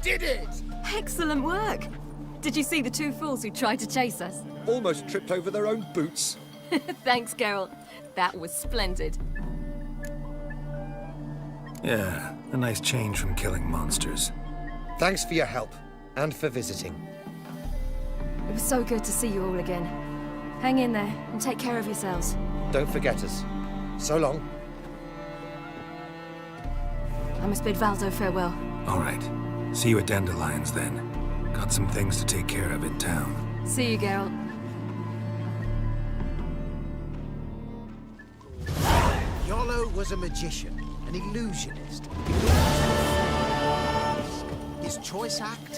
did it! Excellent work! Did you see the two fools who tried to chase us? Almost tripped over their own boots. Thanks, Geralt. That was splendid. Yeah, a nice change from killing monsters. Thanks for your help, and for visiting. It was so good to see you all again. Hang in there, and take care of yourselves. Don't forget us. So long. I must bid Valdo farewell. All right. See you at Dandelions, then. Got some things to take care of in town. See you, Geralt. Yolo was a magician, an illusionist. His choice act?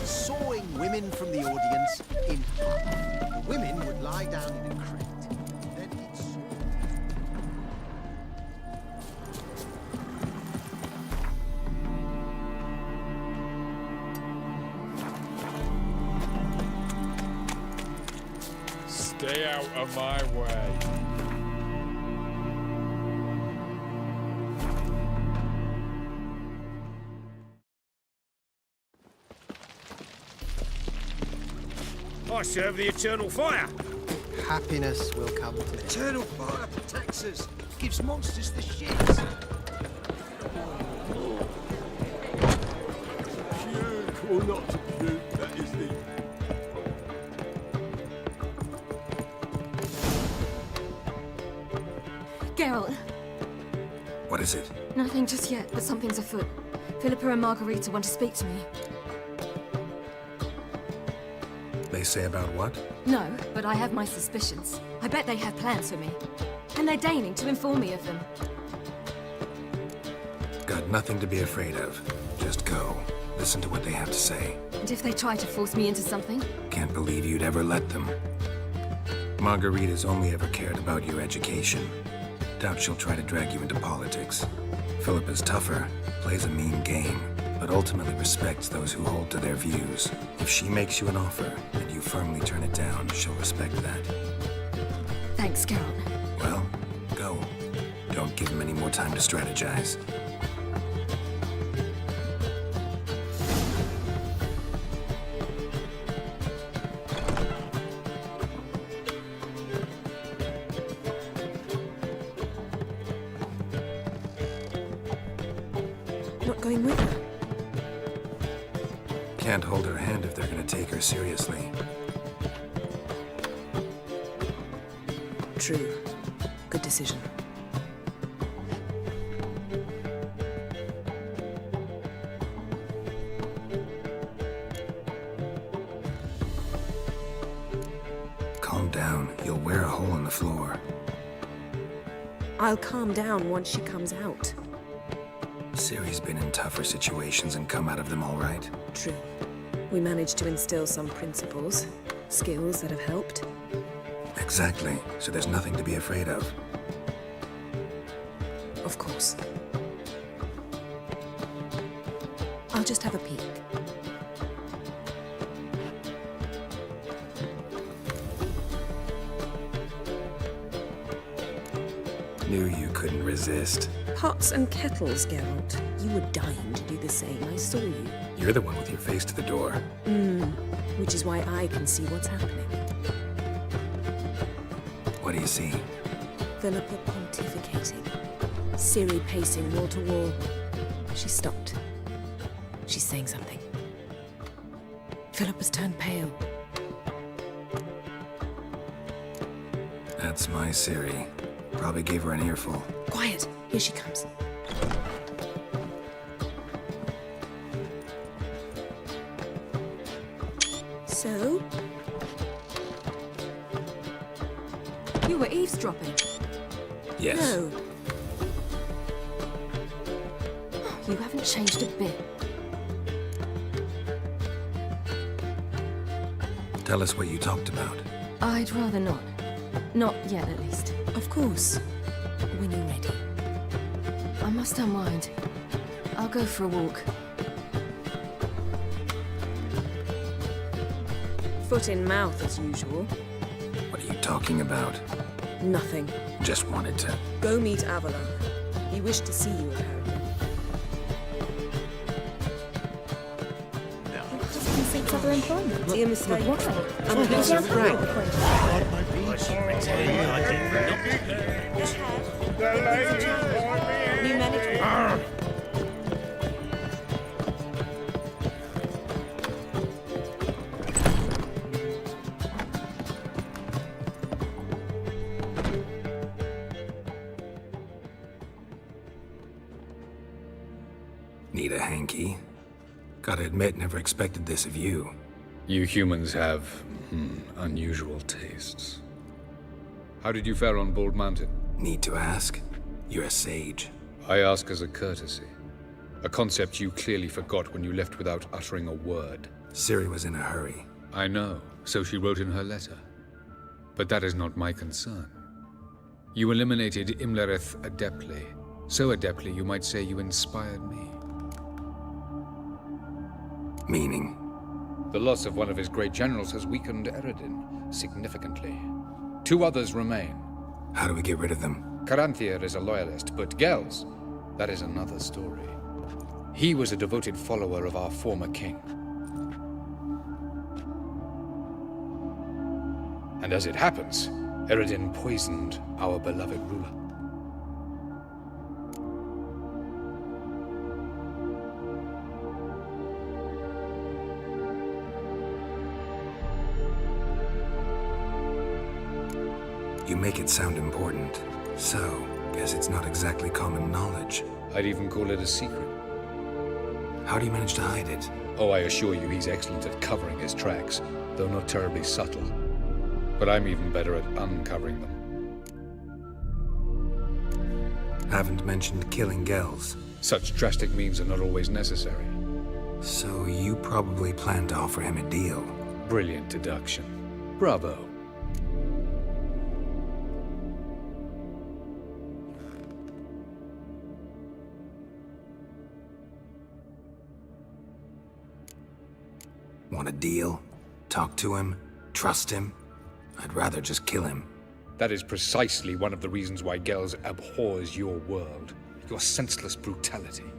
Sawing women from the audience in half. The women would lie down in a crate. Then he'd saw... Stay out of my way. I serve the eternal fire. Happiness will come to it. Eternal fire protects us. Gives monsters the shits. Puke or not to puke, that is the... Geralt. What is it? Nothing just yet, but something's afoot. Philippa and Margarita want to speak to me. They say about what? No, but I have my suspicions. I bet they have plans for me. And they're deigning to inform me of them. Got nothing to be afraid of. Just go. Listen to what they have to say. And if they try to force me into something? Can't believe you'd ever let them. Margarita's only ever cared about your education. Doubt she'll try to drag you into politics. Philippa's tougher, plays a mean game, but ultimately respects those who hold to their views. If she makes you an offer, and you firmly turn it down, she'll respect that. Thanks, Geralt. Well, go. Don't give him any more time to strategize. Not going with her? Can't hold her hand if they're gonna take her seriously. True. Good decision. Calm down. You'll wear a hole in the floor. I'll calm down once she comes out. Ciri's been in tougher situations and come out of them all right. True. We managed to instill some principles, skills that have helped. Exactly. So there's nothing to be afraid of. Of course. I'll just have a peek. Knew you couldn't resist. Pots and kettles, Geralt. You were dying to do the same. I saw you. You're the one with your face to the door. Which is why I can see what's happening. What do you see? Philippa pontificating. Ciri pacing wall to wall. She stopped. She's saying something. Philippa's turned pale. That's my Ciri. Probably gave her an earful. Quiet! Here she comes. So? You were eavesdropping. Yes. No. You haven't changed a bit. Tell us what you talked about. I'd rather not. Not yet, at least. Of course. When you're ready. I must unwind. I'll go for a walk. Foot in mouth as usual. What are you talking about? Nothing. Just wanted to... Go meet Avalon. He wished to see you, apparently. for employment. Dear mistake. Why? I'm a bit Is frank. everyone The lady bought me New management. Need a hanky? Gotta admit, never expected this of you. You humans have unusual tastes. How did you fare on Bald Mountain? Need to ask? You're a sage. I ask as a courtesy. A concept you clearly forgot when you left without uttering a word. Ciri was in a hurry. I know, so she wrote in her letter. But that is not my concern. You eliminated Imlerith adeptly. So adeptly you might say you inspired me. Meaning? The loss of one of his great generals has weakened Eredin significantly. 2 others remain. How do we get rid of them? Caranthir is a loyalist, but Gels, that is another story. He was a devoted follower of our former king. And as it happens, Eredin poisoned our beloved ruler. You make it sound important. So, guess it's not exactly common knowledge. I'd even call it a secret. How do you manage to hide it? Oh, I assure you he's excellent at covering his tracks, though not terribly subtle. But I'm even better at uncovering them. Haven't mentioned killing Gels. Such drastic means are not always necessary. So you probably plan to offer him a deal. Brilliant deduction. Bravo. Want a deal? Talk to him? Trust him? I'd rather just kill him. That is precisely one of the reasons why Gels abhors your world. Your senseless brutality.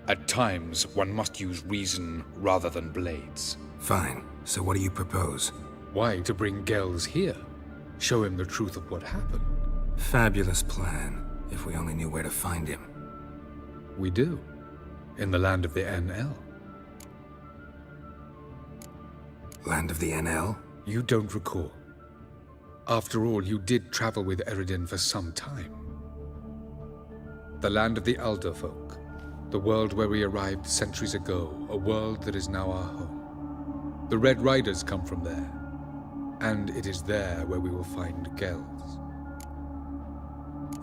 At times, one must use reason rather than blades. Fine. So what do you propose? Why, to bring Gels here? Show him the truth of what happened. Fabulous plan, if we only knew where to find him. We do. In the land of the NL. Land of the NL? You don't recall. After all, you did travel with Eredin for some time. The land of the Elder Folk. The world where we arrived centuries ago. A world that is now our home. The Red Riders come from there. And it is there where we will find Gels.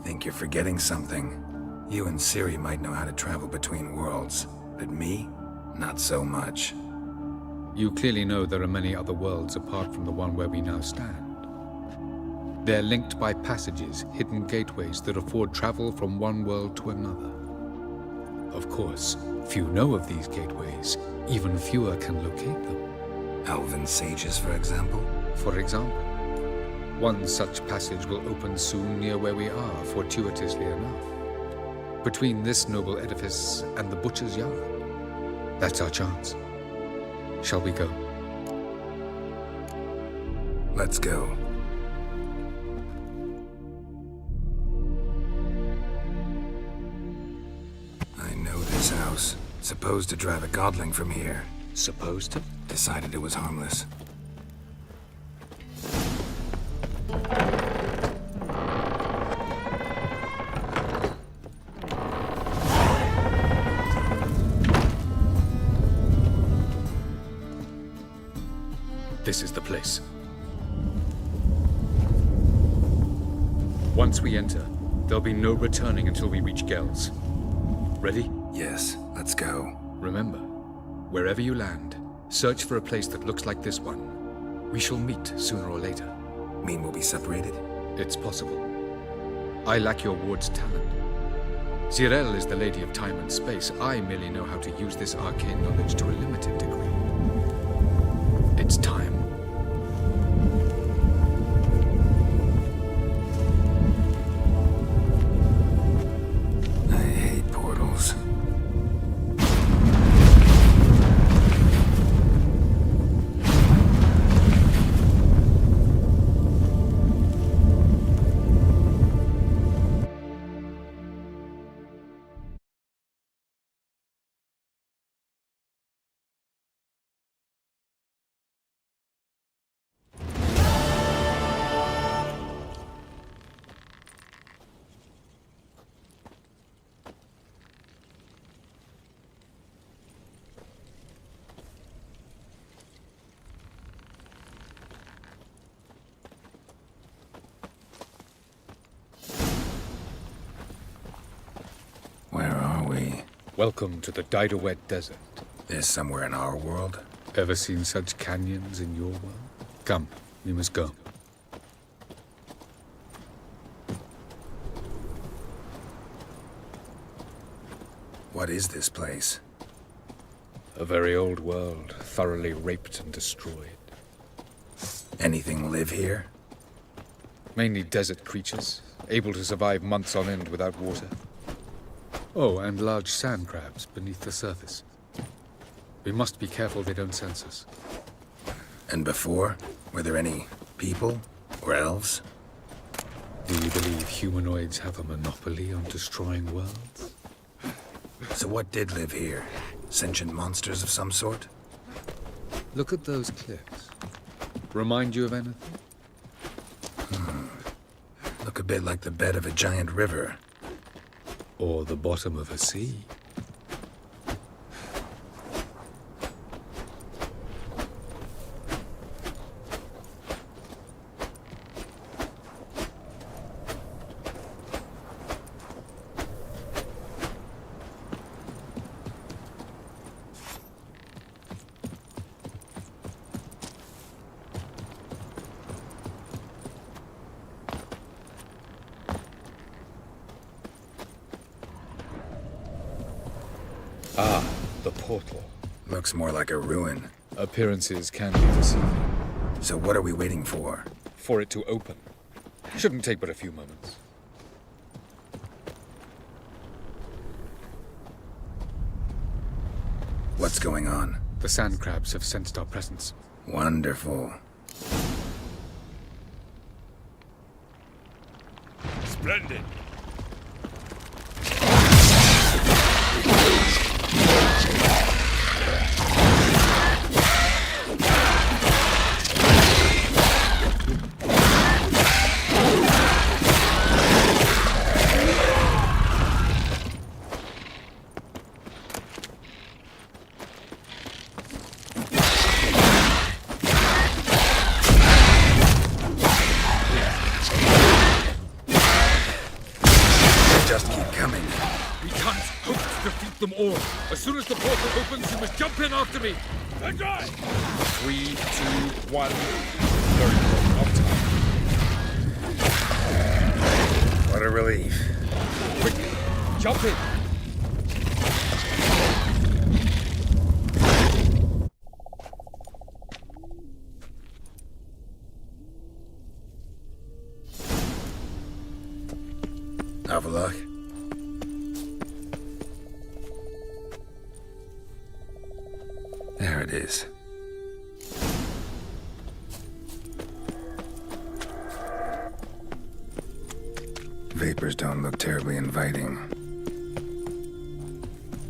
Think you're forgetting something. You and Ciri might know how to travel between worlds. But me? Not so much. You clearly know there are many other worlds apart from the one where we now stand. They're linked by passages, hidden gateways that afford travel from one world to another. Of course, few know of these gateways. Even fewer can locate them. Elven sages, for example? For example. One such passage will open soon near where we are, fortuitously enough. Between this noble edifice and the butcher's yard. That's our chance. Shall we go? Let's go. I know this house. Supposed to drive a godling from here. Supposed to? Decided it was harmless. This is the place. Once we enter, there'll be no returning until we reach Gels. Ready? Yes, let's go. Remember, wherever you land, search for a place that looks like this one. We shall meet sooner or later. Mean we'll be separated? It's possible. I lack your ward's talent. Zirel is the lady of time and space. I merely know how to use this arcane knowledge to a limited degree. It's time. I hate portals. Welcome to the Didowet Desert. This somewhere in our world? Ever seen such canyons in your world? Come, we must go. What is this place? A very old world, thoroughly raped and destroyed. Anything live here? Mainly desert creatures, able to survive months on end without water. Oh, and large sand crabs beneath the surface. We must be careful they don't sense us. And before? Were there any people? Or elves? Do you believe humanoids have a monopoly on destroying worlds? So what did live here? Sentient monsters of some sort? Look at those cliffs. Remind you of anything? Look a bit like the bed of a giant river. Or the bottom of a sea. Ah, the portal. Looks more like a ruin. Appearances can be deceiving. So what are we waiting for? For it to open. Shouldn't take but a few moments. What's going on? The sand crabs have sensed our presence. Wonderful. Splendid. Just keep coming. We can't hope to defeat them all. As soon as the portal opens, you must jump in after me. That's right. 3, 2, 1. Very good. Off time. What a relief. Quick, jump in. Have a look. There it is. Vapors don't look terribly inviting.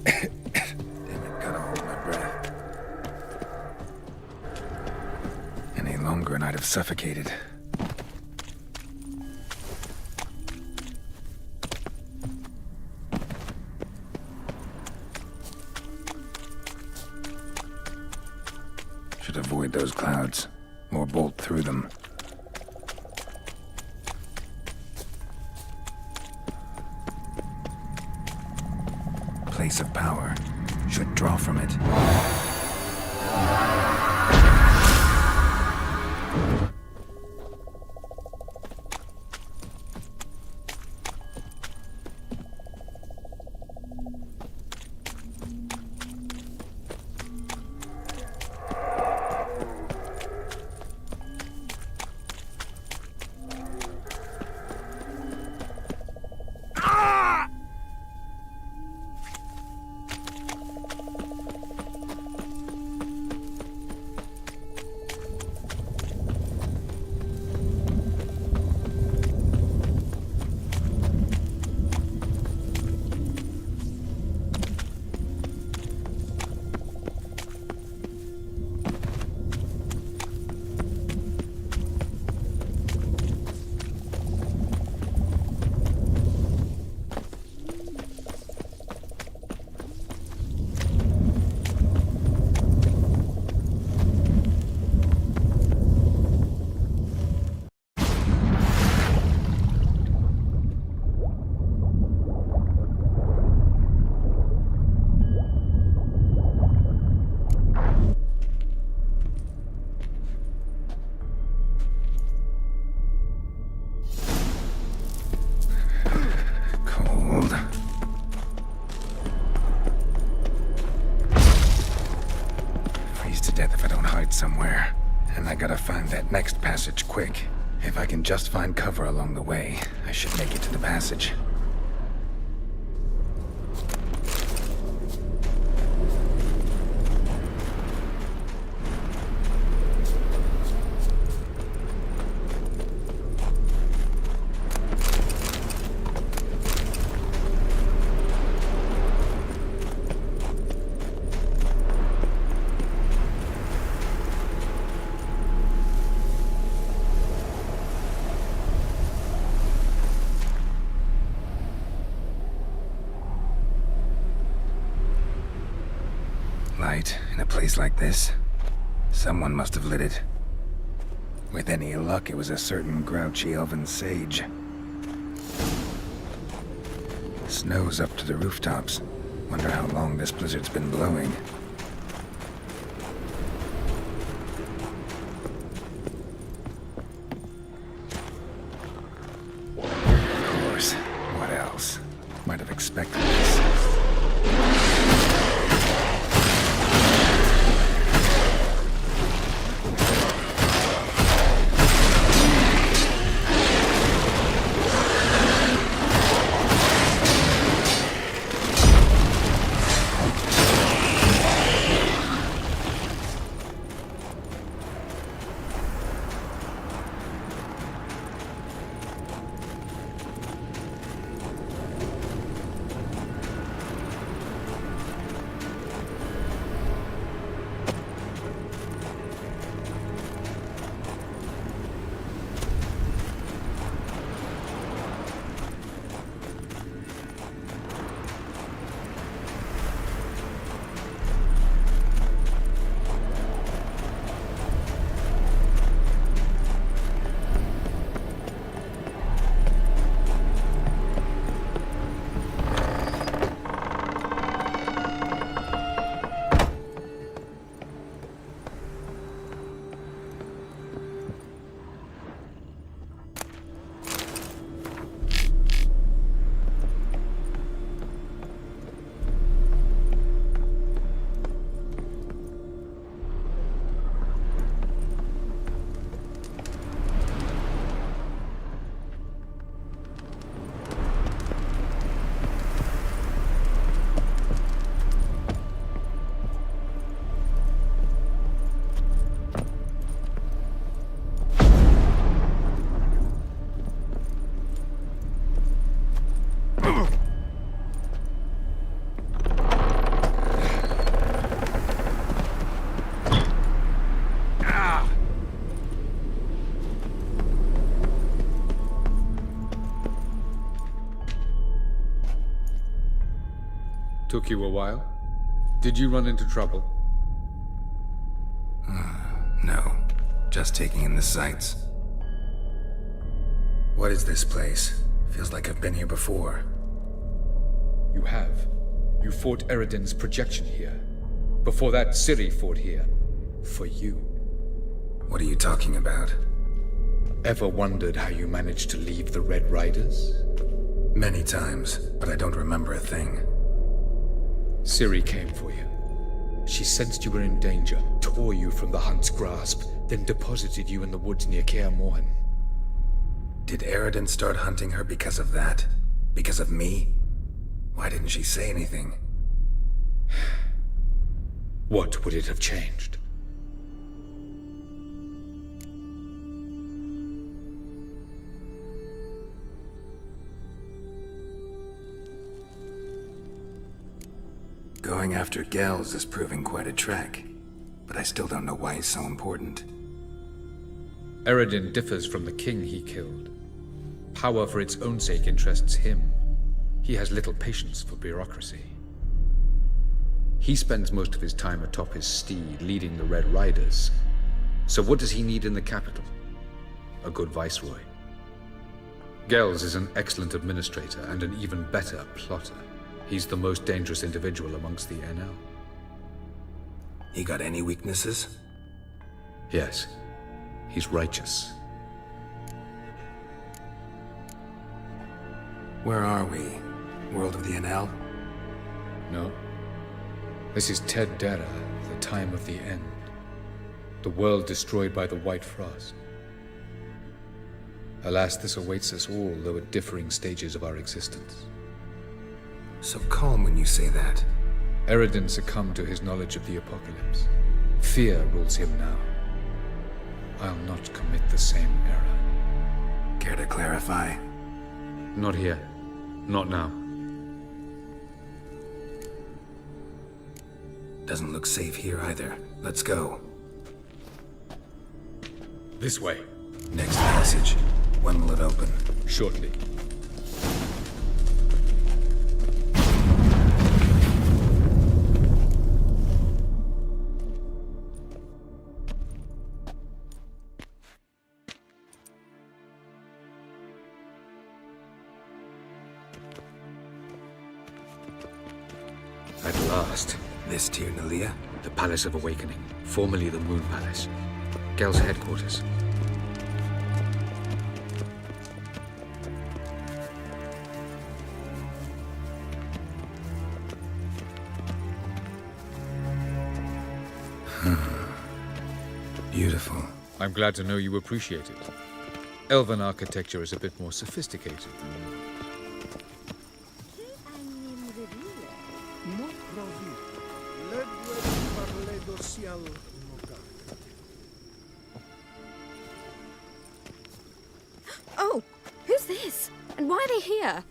Damn it, gotta hold my breath. Any longer and I'd have suffocated. Should avoid those clouds, or bolt through them. Place of power. Should draw from it. death if I don't hide somewhere. And I gotta find that next passage quick. If I can just find cover along the way, I should make it to the passage. Light in a place like this? Someone must have lit it. With any luck, it was a certain grouchy elven sage. Snow's up to the rooftops. Wonder how long this blizzard's been blowing. Of course. What else? Might have expected this. Took you a while? Did you run into trouble? No. Just taking in the sights. What is this place? Feels like I've been here before. You have. You fought Eredin's projection here. Before that, Ciri fought here. For you. What are you talking about? Ever wondered how you managed to leave the Red Riders? Many times, but I don't remember a thing. Ciri came for you. She sensed you were in danger, tore you from the Hunt's grasp, then deposited you in the woods near Kaer Morhen. Did Eredin start hunting her because of that? Because of me? Why didn't she say anything? What would it have changed? Going after Gels is proving quite a trek, but I still don't know why he's so important. Eredin differs from the king he killed. Power for its own sake interests him. He has little patience for bureaucracy. He spends most of his time atop his steed, leading the Red Riders. So what does he need in the capital? A good viceroy. Gels is an excellent administrator and an even better plotter. He's the most dangerous individual amongst the NL. He got any weaknesses? Yes. He's righteous. Where are we? World of the NL? No. This is Ted Dera, the time of the end. The world destroyed by the White Frost. Alas, this awaits us all, though at differing stages of our existence. So calm when you say that. Eredin succumbed to his knowledge of the apocalypse. Fear rules him now. I'll not commit the same error. Care to clarify? Not here. Not now. Doesn't look safe here either. Let's go. This way. Next passage. When will it open? Shortly. At last. This Tyr Nalia? The Palace of Awakening, formerly the Moon Palace. Gel's headquarters. Beautiful. I'm glad to know you appreciate it. Elven architecture is a bit more sophisticated than yours. Oh, who's this? And why are they here?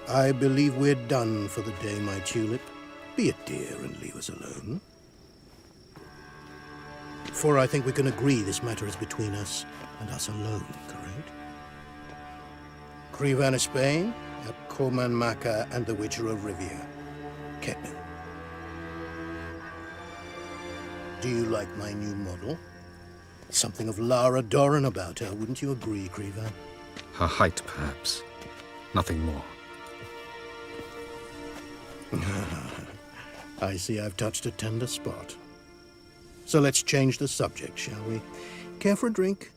I believe we're done for the day, my tulip. Be a dear and leave us alone. For I think we can agree this matter is between us and us alone, correct? Krivan of Spain, at Coman Maka and the Witcher of Rivia. Ketman. Do you like my new model? Something of Lara Doran about her, wouldn't you agree, Krivan? Her height, perhaps. Nothing more. I see I've touched a tender spot. So let's change the subject, shall we? Care for a drink?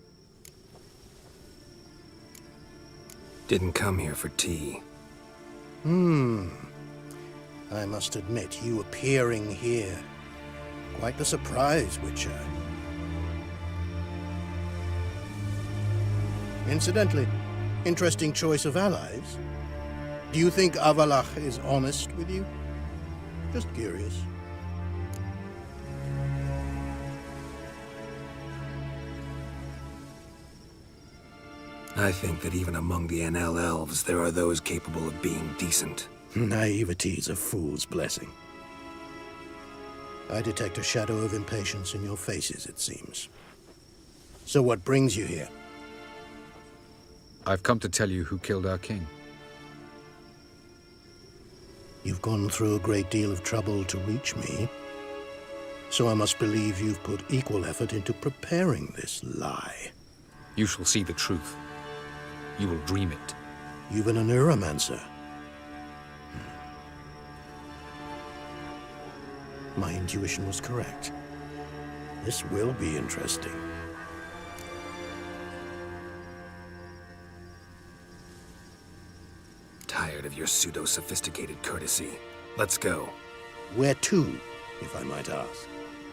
Didn't come here for tea. I must admit, you appearing here. Quite the surprise, Witcher. Incidentally, interesting choice of allies. Do you think Avalach is honest with you? Just curious. I think that even among the NL elves, there are those capable of being decent. Naivety is a fool's blessing. I detect a shadow of impatience in your faces, it seems. So what brings you here? I've come to tell you who killed our king. You've gone through a great deal of trouble to reach me. So I must believe you've put equal effort into preparing this lie. You shall see the truth. You will dream it. You've been a neuromancer. My intuition was correct. This will be interesting. Tired of your pseudo-sophisticated courtesy. Let's go. Where to, if I might ask?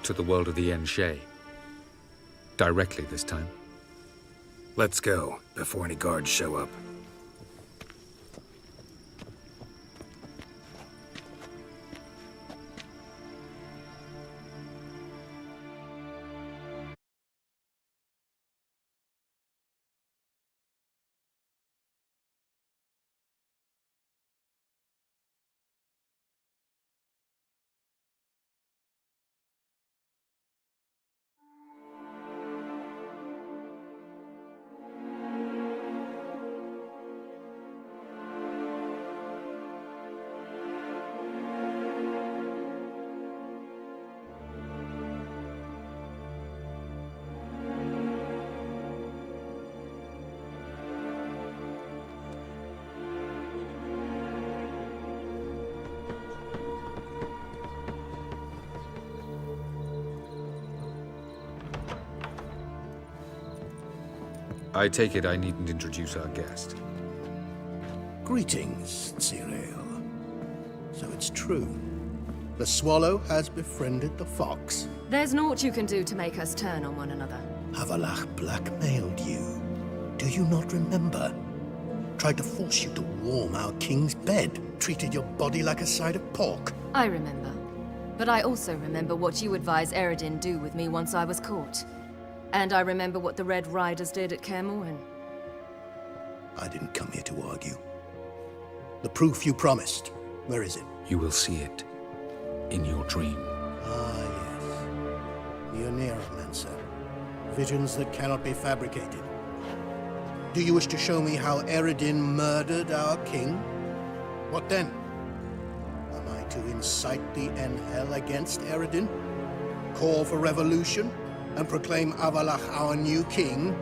To the world of the Enshe. Directly this time. Let's go, before any guards show up. I take it I needn't introduce our guest. Greetings, Ciri. So it's true. The swallow has befriended the fox. There's naught you can do to make us turn on one another. Avalach blackmailed you. Do you not remember? Tried to force you to warm our king's bed. Treated your body like a side of pork. I remember. But I also remember what you advised Eredin do with me once I was caught. And I remember what the Red Riders did at Kaer Morhen. I didn't come here to argue. The proof you promised. Where is it? You will see it in your dream. Ah, yes. The Oneiromancer. Visions that cannot be fabricated. Do you wish to show me how Eredin murdered our king? What then? Am I to incite the Enhel against Eredin? Call for revolution? And proclaim Avalach our new king?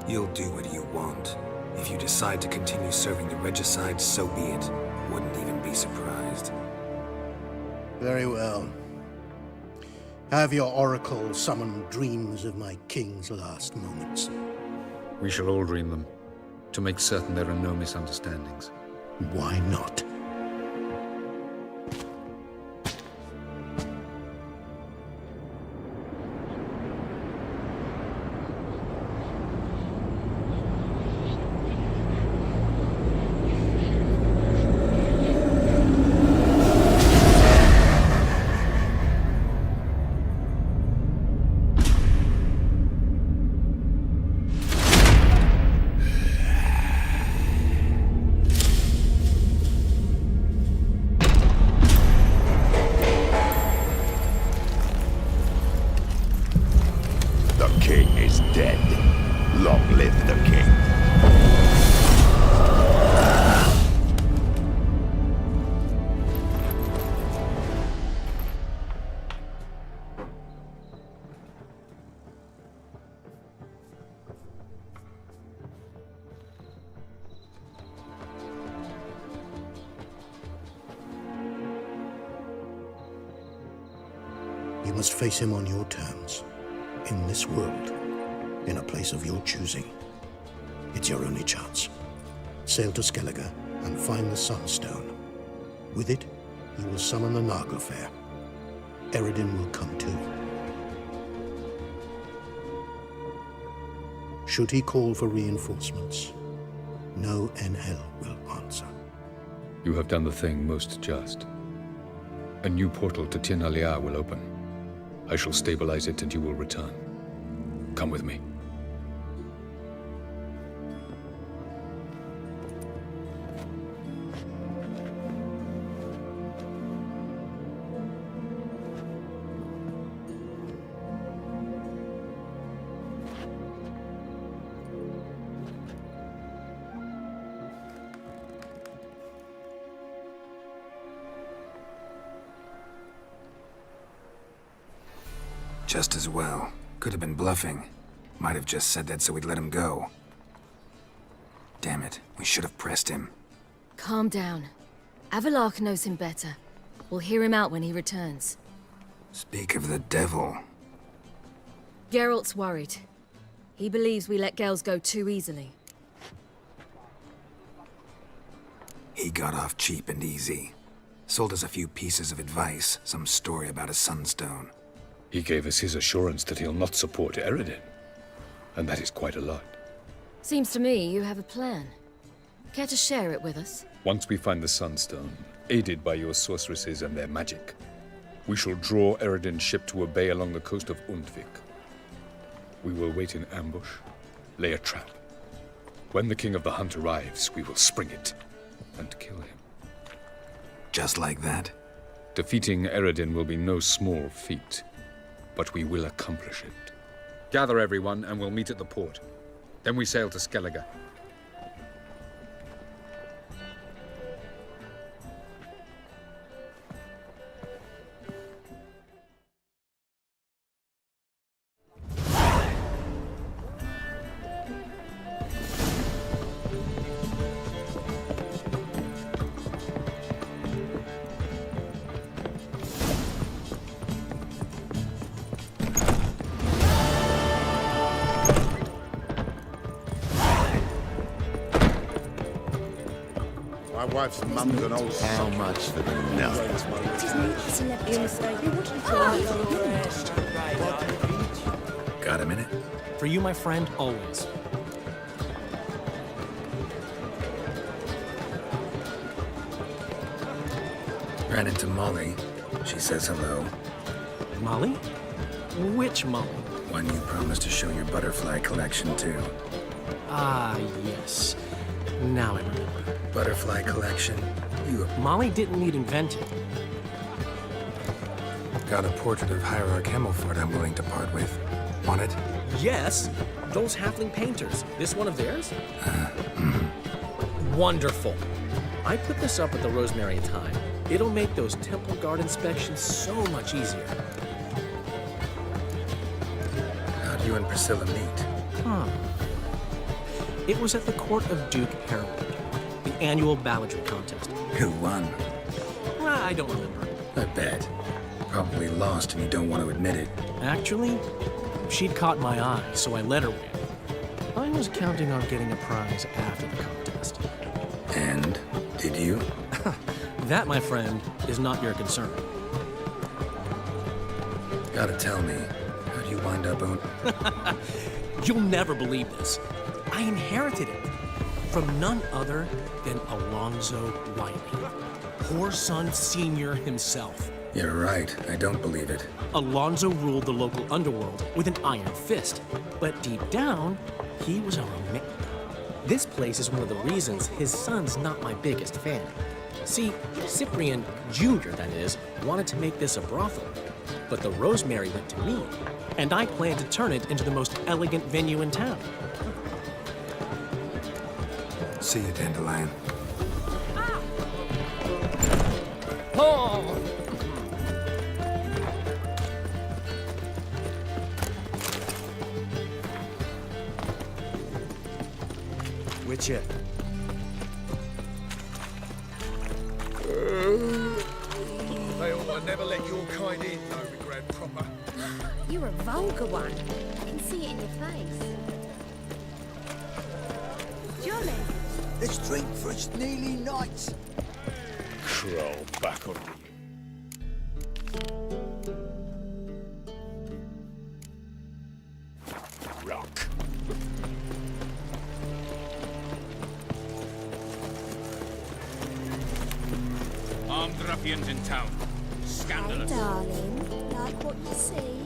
You'll do what you want. If you decide to continue serving the regicide, so be it. Wouldn't even be surprised. Very well. Have your oracle summon dreams of my king's last moments. We shall all dream them, to make certain there are no misunderstandings. Why not? You must face him on your terms. In this world. In a place of your choosing. It's your only chance. Sail to Skellige and find the Sunstone. With it, you will summon the Naglfair. Eredin will come too. Should he call for reinforcements, no Enhel will answer. You have done the thing most just. A new portal to Tir Naliar will open. I shall stabilize it and you will return. Come with me. Just as well. Could have been bluffing. Might have just said that so we'd let him go. Damn it, we should have pressed him. Calm down. Avalach knows him better. We'll hear him out when he returns. Speak of the devil. Geralt's worried. He believes we let girls go too easily. He got off cheap and easy. Sold us a few pieces of advice, some story about a sunstone. He gave us his assurance that he'll not support Eredin. And that is quite a lot. Seems to me you have a plan. Care to share it with us? Once we find the Sunstone, aided by your sorceresses and their magic, we shall draw Eredin's ship to a bay along the coast of Undvik. We will wait in ambush, lay a trap. When the King of the Hunt arrives, we will spring it and kill him. Just like that? Defeating Eredin will be no small feat. But we will accomplish it. Gather everyone, and we'll meet at the port. Then we sail to Skellige. My wife's mum's an old How much for the nut? Got a minute? For you, my friend, always. Ran into Molly. She says hello. Molly? Which Molly? One you promised to show your butterfly collection to. Ah, yes. Now I remember. Butterfly collection? You Molly didn't need invented. got a portrait of Hierarch Himmelfort I'm willing to part with. Want it? Yes, those halfling painters. This one of theirs? Wonderful. I put this up at the Rosemary in time. It'll make those temple guard inspections so much easier. How'd you and Priscilla meet? It was at the court of Duke Harold, the annual balladry contest. Who won? I don't remember. I bet. Probably lost and you don't want to admit it. Actually, she'd caught my eye, so I let her win. I was counting on getting a prize after the contest. And? Did you? That, my friend, is not your concern. Gotta tell me, how'd you wind up on... You'll never believe this. I inherited it from none other than Alonzo Wiley, Whoreson Sr. himself. You're right, I don't believe it. Alonzo ruled the local underworld with an iron fist, but deep down, he was a romantic. This place is one of the reasons his son's not my biggest fan. See, Cyprian Jr., that is, wanted to make this a brothel, but the Rosemary went to me, and I planned to turn it into the most elegant venue in town. See you, Dandelion. Oh! Which it? They all never let your kind in, though, we grand proper. You're a vulgar one. I can see it in your face. Jolly. Let's drink for it's nearly night. Crawl back on you. Rock. Armed ruffians in town. Scandalous. Darling, like what you see?